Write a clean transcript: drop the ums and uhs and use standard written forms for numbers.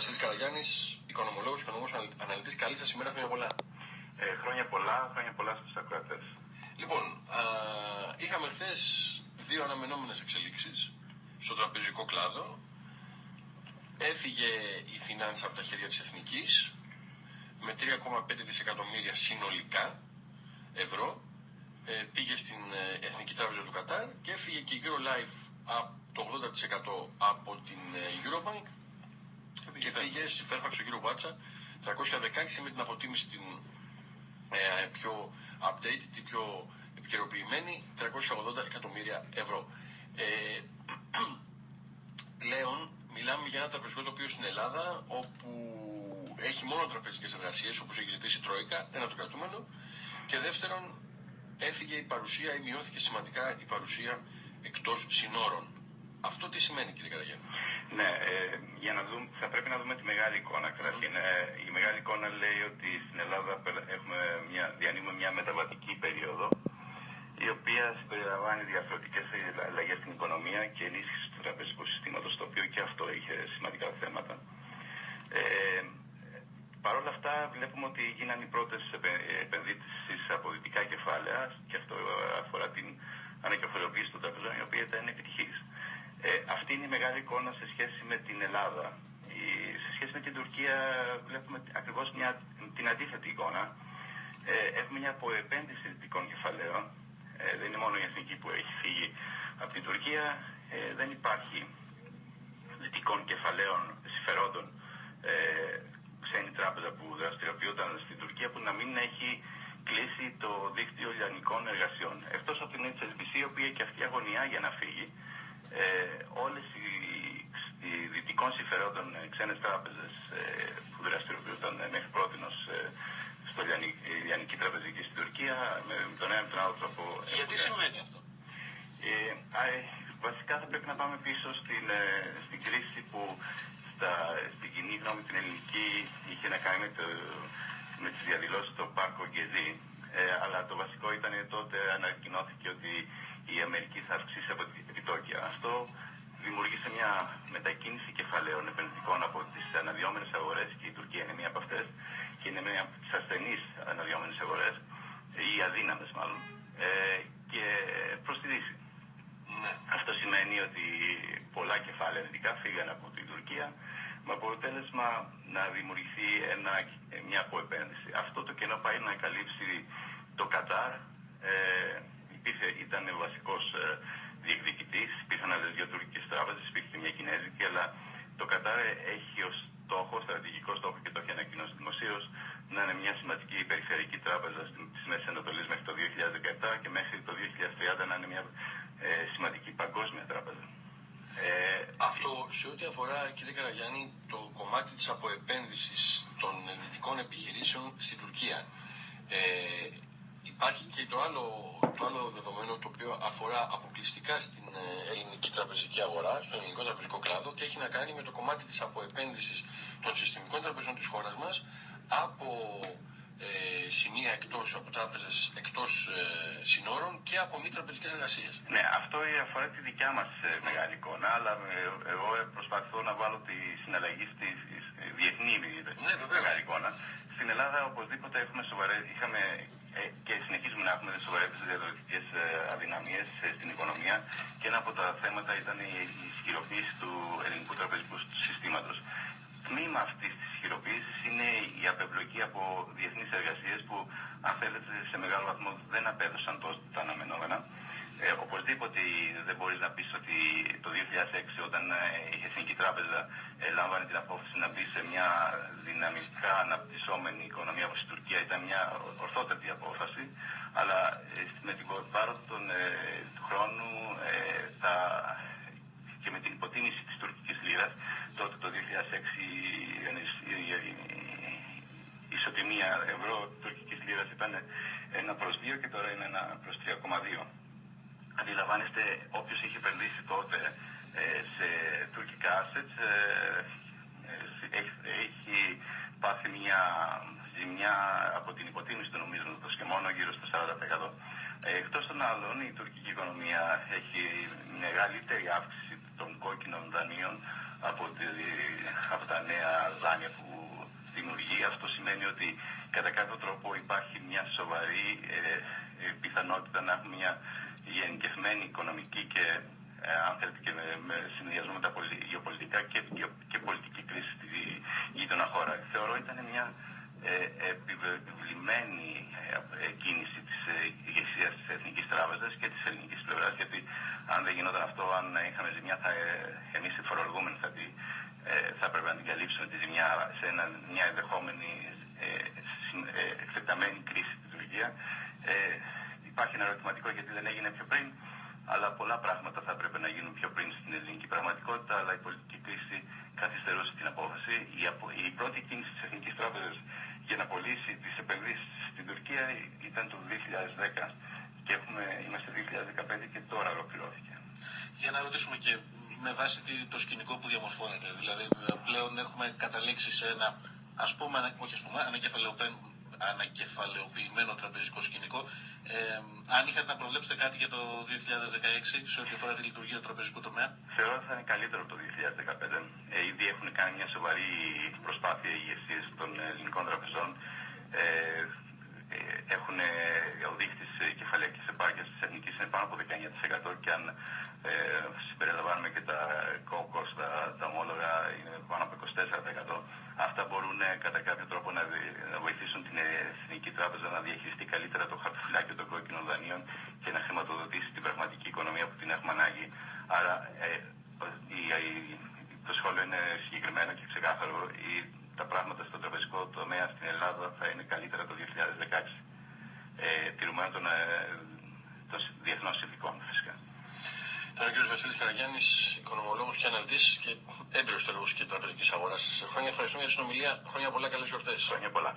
Βασίλης Καραγιάννης, οικονομολόγος, οικονομικός αναλυτής. Καλή σας ημέρα, χρόνια πολλά. Χρόνια πολλά στους ακροατές. Λοιπόν, είχαμε χθες δύο αναμενόμενες εξελίξεις στο τραπεζικό κλάδο. Έφυγε η Φινάνσα από τα χέρια της Εθνικής με 3,5 δισεκατομμύρια συνολικά ευρώ. Πήγε στην Εθνική Τράπεζα του Κατάρ και έφυγε και η Eurolife το 80% από την Eurobank και πήγε στη Fairfax ο κύριο Βάτσα 316 με την αποτίμηση την πιο update, την πιο επικαιροποιημένη 380 εκατομμύρια ευρώ. Πλέον μιλάμε για ένα τραπεζικό τοπίο στην Ελλάδα όπου έχει μόνο τραπεζικές εργασίες, όπως έχει ζητήσει η Τρόικα, ένα το κρατούμενο, και δεύτερον έφυγε η παρουσία ή μειώθηκε σημαντικά η παρουσία εκτός συνόρων. Αυτό τι σημαίνει, κύριε Καραγιάννη? Ναι, για να δούμε, θα πρέπει να δούμε τη μεγάλη εικόνα. Καταρχήν, η μεγάλη εικόνα λέει ότι στην Ελλάδα διανύουμε μια μεταβατική περίοδο, η οποία συμπεριλαμβάνει διαφορετικές αλλαγές στην οικονομία και ενίσχυση του τραπεζικού συστήματος, το οποίο και αυτό είχε σημαντικά θέματα. Παρ' όλα αυτά, βλέπουμε ότι γίνανε οι πρώτες επενδύσεις από δυτικά κεφάλαια, και αυτό αφορά την ανακεφαλαιοποίηση των τραπεζών, η οποία ήταν επιτυχής. Αυτή είναι η μεγάλη εικόνα σε σχέση με την Ελλάδα. Σε σχέση με την Τουρκία βλέπουμε ακριβώς την αντίθετη εικόνα. Έχουμε μια αποεπένδυση δυτικών κεφαλαίων. Δεν είναι μόνο η Εθνική που έχει φύγει από την Τουρκία. Δεν υπάρχει δυτικών κεφαλαίων συμφερόντων ξένη τράπεζα που δραστηριοποιούνταν στην Τουρκία που να μην έχει κλείσει το δίκτυο λιανικών εργασιών. Εκτός από την HSBC, η οποία και αυτή αγωνιά για να φύγει, όλες οι δυτικών συμφερόντων ξένες τράπεζες που δραστηριοποιούνταν μέχρι πρότινος στο λιανική τραπεζική στην Τουρκία με τον ένα τον άλλο τρόπο. Γιατί σημαίνει αυτό? Βασικά θα πρέπει να πάμε πίσω στην κρίση που στην κοινή γνώμη την ελληνική είχε να κάνει με τις διαδηλώσεις στο πάρκο Γκεζί. Αλλά το βασικό ήταν τότε ανακοινώθηκε ότι η Αμερική θα αυξήσει από την επιτόκια. Αυτό δημιούργησε μια μετακίνηση κεφαλαίων επενδυτικών από τις αναδυόμενες αγορές, και η Τουρκία είναι μία από αυτές και είναι μία από τις ασθενείς αναδυόμενες αγορές, ή αδύναμες μάλλον, και προς τη Δύση. Ναι. Αυτό σημαίνει ότι πολλά κεφάλαια δυτικά φύγαν από την Τουρκία με αποτέλεσμα να δημιουργηθεί μια αποεπένδυση. Αυτό το κενό πάει να καλύψει το Κατάρ. Ήταν ο βασικός διεκδικητής, υπήρχαν άλλες δύο τουρκικές τράπεζες, υπήρχε και μια κινέζικη, αλλά το Κατάρ έχει ως στόχο, στρατηγικό στόχο, και το έχει ανακοινώσει δημοσίως, να είναι μια σημαντική περιφερειακή τράπεζα της Μέσης Ανατολής μέχρι το 2017 και μέχρι το 2030 να είναι μια σημαντική παγκόσμια τράπεζα. Αυτό σε ό,τι αφορά, κύριε Καραγιάννη, το κομμάτι της αποεπένδυσης των δυτικών επιχειρήσεων στην Τουρκία. Υπάρχει και το άλλο δεδομένο, το οποίο αφορά αποκλειστικά στην ελληνική τραπεζική αγορά, στον ελληνικό τραπεζικό κλάδο, και έχει να κάνει με το κομμάτι της αποεπένδυσης των συστημικών τραπεζών της χώρας μας από σημεία από τράπεζες εκτός συνόρων και από μη τραπεζικές εργασίες. Ναι, αυτό αφορά τη δικιά μας μεγάλη εικόνα, αλλά εγώ προσπαθώ να βάλω τη συναλλαγή στη διεθνή μεγάλη εικόνα. Στην Ελλάδα οπωσδήποτε είχαμε και συνεχίζουμε να έχουμε σοβαρές διαδοτικές αδυναμίες στην οικονομία, και ένα από τα θέματα ήταν η ισχυροποίηση του ελληνικού τραπεζικού συστήματος. Τμήμα αυτής της ισχυροποίησης είναι η απεμπλοκή από διεθνείς εργασίες που, αν θέλετε, σε μεγάλο βαθμό δεν απέδωσαν τόσο τα αναμενόμενα. Οπωσδήποτε δεν μπορείς να πεις ότι το 2006, όταν η Εθνική Τράπεζα λάμβανε την απόφαση να μπει σε μια δυναμικά αναπτυσσόμενη οικονομία όπως η Τουρκία, ήταν μια ορθότερη απόφαση, αλλά με την πάροδο του χρόνου και με την υποτίμηση της τουρκικής λίρας, τότε το 2006 η ισοτιμία ευρώ τουρκικής λίρας ήταν 1/2 και τώρα είναι 1/3,2. Αντιλαμβάνεστε, όποιος είχε επενδύσει τότε σε τουρκικά assets έχει πάθει μια ζημιά από την υποτίμηση του νομίσματος και μόνο γύρω στο 40%. Εκτός των άλλων, η τουρκική οικονομία έχει μεγαλύτερη αύξηση των κόκκινων δανείων από τα νέα δάνεια που δημιουργεί. Αυτό σημαίνει ότι κατά κάποιο τρόπο υπάρχει μια σοβαρή πιθανότητα να έχουμε μια γενικευμένη οικονομική και αν θέλετε και με συνδυασμό με τα γεωπολιτικά και πολιτική κρίση στη γείτονα χώρα. Θεωρώ ήταν μια επιβλημένη κίνηση της ηγεσίας της Εθνικής Τράπεζας και της ελληνικής πλευράς, γιατί αν δεν γινόταν αυτό, αν είχαμε ζημιά, εμείς οι φορολογούμενοι θα έπρεπε να την καλύψουμε τη ζημιά σε μια ενδεχόμενη εκτεταμένη κρίση στην Τουρκία. Υπάρχει ένα ερωτηματικό γιατί δεν έγινε πιο πριν, αλλά πολλά πράγματα θα έπρεπε να γίνουν πιο πριν στην ελληνική πραγματικότητα, αλλά η πολιτική κρίση καθυστερούσε την απόφαση. Η πρώτη κίνηση της Εθνικής Τράπεζας για να πωλήσει τις επενδύσεις στην Τουρκία ήταν το 2010 και είμαστε 2015 και τώρα ολοκληρώθηκε. Για να ρωτήσουμε και με βάση το σκηνικό που διαμορφώνεται, δηλαδή πλέον έχουμε καταλήξει σε ένα ανακεφαλαιοποιημένο τραπεζικό σκηνικό. Αν είχατε να προβλέψετε κάτι για το 2016 σε ό,τι αφορά τη λειτουργία του τραπεζικού τομέα. Θεωρώ ότι θα είναι καλύτερο από το 2015. Ήδη έχουν κάνει μια σοβαρή προσπάθεια οι ηγεσίες των ελληνικών τραπεζών. Ο δείκτης κεφαλαιακής επάρκειας της Εθνικής είναι πάνω από 19% και αν συμπεριλαμβάνουμε και τα κόκκος, τα ομόλογα είναι πάνω από 24%. Αυτά μπορούν κατά κάποιο τρόπο να βοηθήσουν την Εθνική Τράπεζα να διαχειριστεί καλύτερα το χαρτοφυλάκιο των κόκκινων δανείων και να χρηματοδοτήσει την πραγματική οικονομία που την έχουμε ανάγκη. Άρα το σχόλιο είναι συγκεκριμένο και ξεκάθαρο. Τα πράγματα στο τραπεζικό τομέα στην Ελλάδα θα είναι καλύτερα το 2016. Τηρουμένων των διεθνών συνθηκών, φυσικά. Τώρα ο κ. Βασίλης Καραγιάννης, οικονομολόγος και αναλυτής και έμπειρος τελούς και τραπεζικής αγοράς. Χρόνια ευχαριστούμε για τη συνομιλία. Χρόνια πολλά, καλές γιορτές. Χρόνια πολλά.